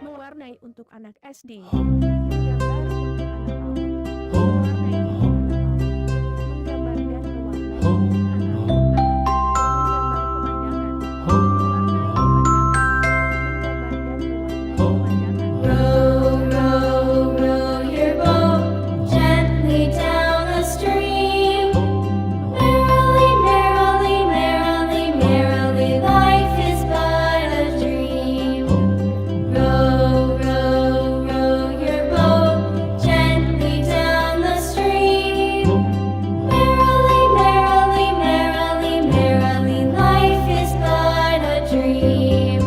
SD. Gambar untuk anak PAUD. Mewarnai rumah anak PAUD. Menggambar dan mewarnai anak-anak. Menggambar pemandangan. Mewarnai pemandangan. Menggambar dan mewarnai pemandangan. Row, row, row your boat gently down the stream. Merrily, merrily, merrily, merrily, life is but a dream. Row, row, row your boat gently down the stream. Merrily, merrily, merrily, merrily, life is but a dream.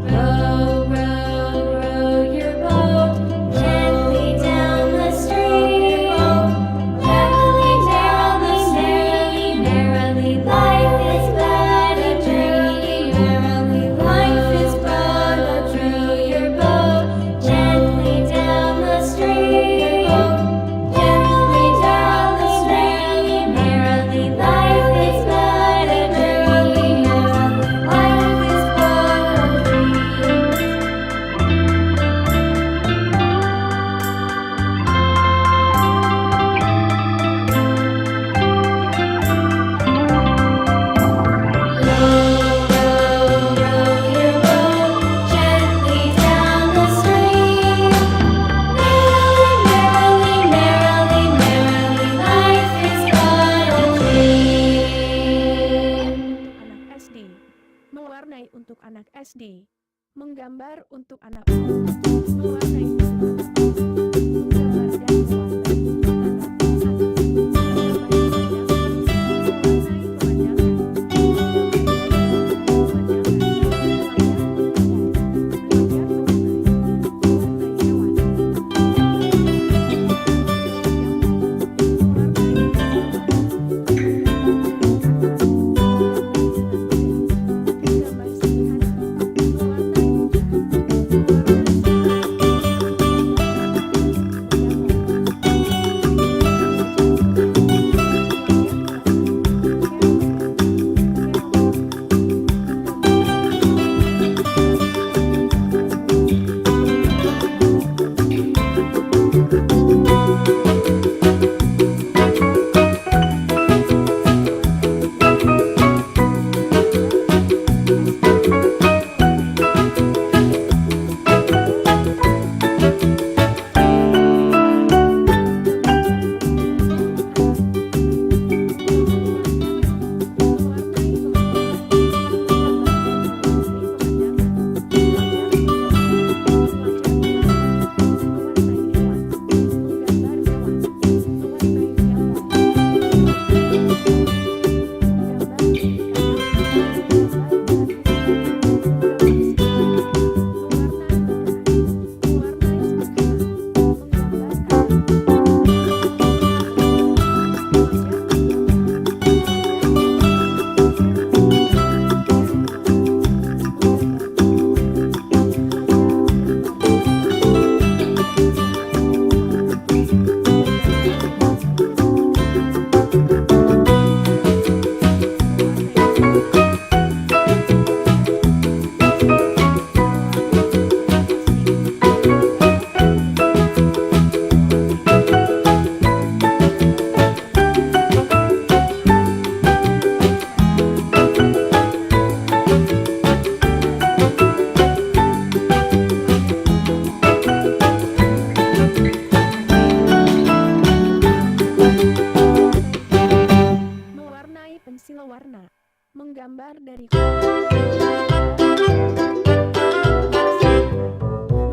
Row, row, row your boat gently down the stream. Merrily, merrily, merrily, merrily, life is but a dream. Merrily, life is but a dream. Your boat gently down the stream. Gently down the stream. Merrily, life is but a dream. Life is but a dream. Row, row, row your boat gently down the stream. Merrily, merrily, merrily, merrily, life is but a dream. Anak SD. Mewarnai untuk anak SD. Menggambar untuk anak PAUD. Mewarnai untuk anak PAUD. Menggambar dan mewarnai anak-anak. Menggambar pemandangan. Mewarnai pemandangan. Menggambar dari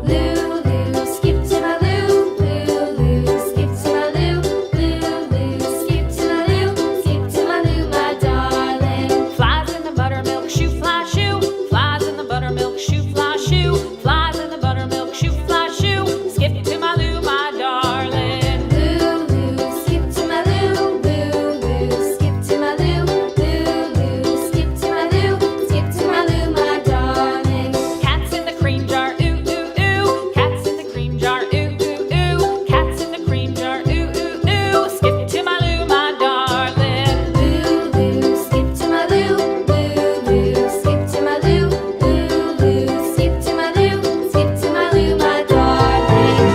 Loo, loo, skip to my loo, loo, loo, skip to my loo, loo, loo, skip to my loo, skip to my loo, my darling. Flies in the buttermilk shoe, fly shoe. Flies in the buttermilk shoe, fly shoe. Flies in the buttermilk shoe, fly shoe. Skip to my loo, my darling. Loo, loo, skip to my loo, loo, loo, skip to my loo, loo, loo, skip to my loo, skip to my loo, my darling. Cats in the cream jar, ooh, ooh, ooh. Cats in the cream jar, ooh, ooh, ooh. Cats in the cream jar, ooh, ooh, ooh. Skip to my loo, my darling. Loo, loo, skip to my loo, loo, loo, skip to my loo, loo, loo, skip to my loo, skip to my loo, my darling.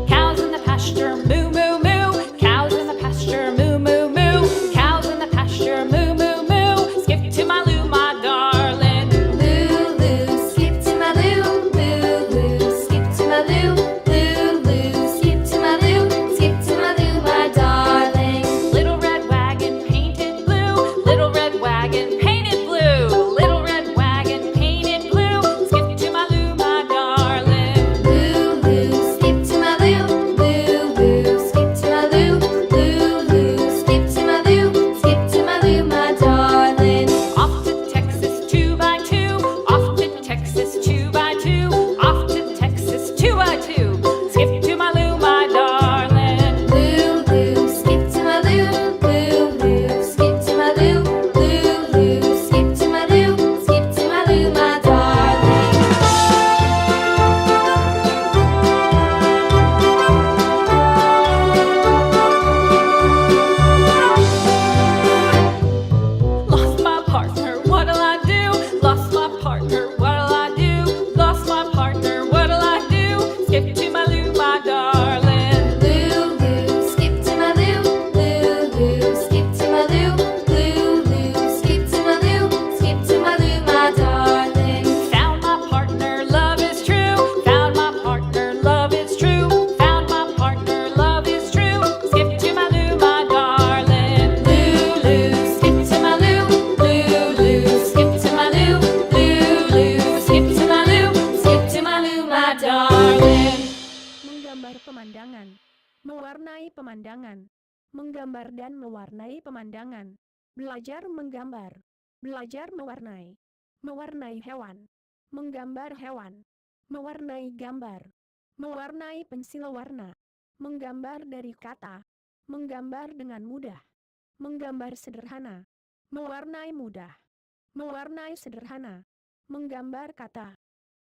Cows in the pasture, moo, moo, moo. Cows in the pasture, moo, moo, moo. Cows in the pasture, moo, moo, moo. Skip to my loo, my darling. Loo, loo, skip to my loo, loo, loo, skip to my loo, loo, loo, skip to my loo, skip to my loo, my darling. Little red wagon painted blue. Little red wagon painted blue. Little red wagon painted blue. Skip to my loo, my darling. Loo, loo, skip to my loo, loo, loo, skip to my loo, loo, loo, skip to my loo, skip to my loo, my darling. Off to Texas 2x2. Off to Texas 2x2. Off to Texas 2x2. Skip to my loo, my darling. Loo, loo, skip to my loo, loo, loo, skip to my loo, loo, loo, skip to my loo, skip to my loo, my darling. Lost my partner, what'll I do? Lost my partner, what'll I do? Lost my partner, what'll I do? Skip to my loo, my darling. Loo, loo, skip to my loo, loo, loo, skip to my loo, loo, loo, skip to my loo, skip to my loo, my darling. Found my partner, love is true. Found my partner, love is true. Found my partner, love is true. Skip to my loo, my darling. Loo, loo, skip to my loo, loo, loo, skip to my loo, loo, loo, skip to my loo, skip to my loo, my darling. menggambar pemandangan, mewarnai pemandangan, menggambar dan mewarnai pemandangan, belajar menggambar, belajar mewarnai, mewarnai hewan, menggambar hewan, mewarnai gambar, mewarnai pensil warna, menggambar dari kata, menggambar dengan mudah, menggambar sederhana, mewarnai mudah, mewarnai sederhana, menggambar kata,